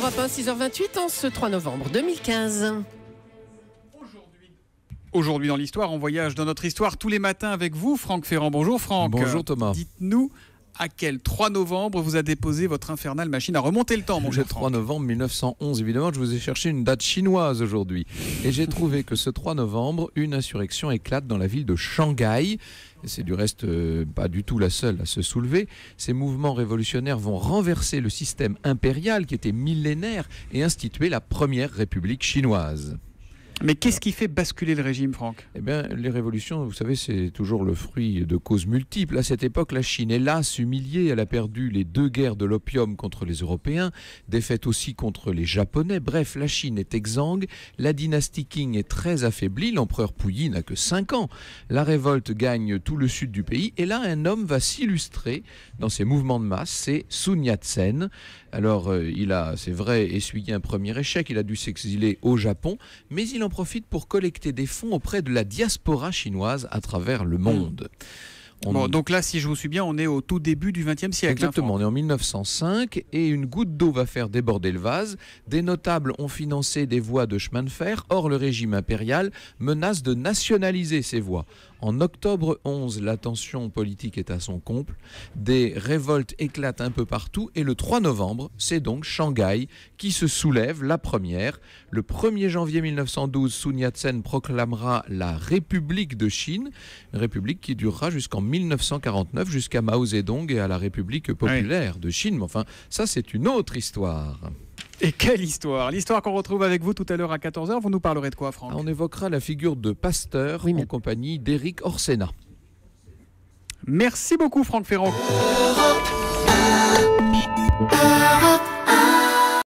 Europe 1, 6h28, en ce 3 novembre 2015. Aujourd'hui dans l'histoire, on voyage dans notre histoire tous les matins avec vous, Franck Ferrand. Bonjour Franck. Bonjour Thomas. Dites-nous à quel 3 novembre vous a déposé votre infernale machine à remonter le temps, mon cher Le 3 Franck. novembre 1911, évidemment, je vous ai cherché une date chinoise aujourd'hui. Et j'ai trouvé que ce 3 novembre, une insurrection éclate dans la ville de Shanghai. C'est du reste pas du tout la seule à se soulever. Ces mouvements révolutionnaires vont renverser le système impérial qui était millénaire et instituer la première république chinoise. Mais qu'est-ce qui fait basculer le régime, Franck? Eh bien, les révolutions, vous savez, c'est toujours le fruit de causes multiples. À cette époque, la Chine, hélas, humiliée, elle a perdu les 2 guerres de l'opium contre les Européens, défaite aussi contre les Japonais. Bref, la Chine est exsangue, la dynastie Qing est très affaiblie, l'empereur Puyi n'a que 5 ans. La révolte gagne tout le sud du pays, et là, un homme va s'illustrer dans ces mouvements de masse, c'est Sun Yat-sen. Alors, il a, c'est vrai, essuyé un premier échec, il a dû s'exiler au Japon, mais il en profite pour collecter des fonds auprès de la diaspora chinoise à travers le monde. Bon, donc là, si je vous suis bien, on est au tout début du XXe siècle. Exactement, on est en 1905 et une goutte d'eau va faire déborder le vase. Des notables ont financé des voies de chemin de fer. Or, le régime impérial menace de nationaliser ces voies. En octobre 11, la tension politique est à son comble. Des révoltes éclatent un peu partout et le 3 novembre, c'est donc Shanghai qui se soulève, la première. Le 1er janvier 1912, Sun Yat-sen proclamera la République de Chine, une république qui durera jusqu'en 1949, jusqu'à Mao Zedong et à la République populaire de Chine. Mais enfin, ça c'est une autre histoire. Et quelle histoire! L'histoire qu'on retrouve avec vous tout à l'heure à 14h, vous nous parlerez de quoi, Franck? On évoquera la figure de Pasteur en compagnie d'Éric Orsena. Merci beaucoup, Franck Ferrand.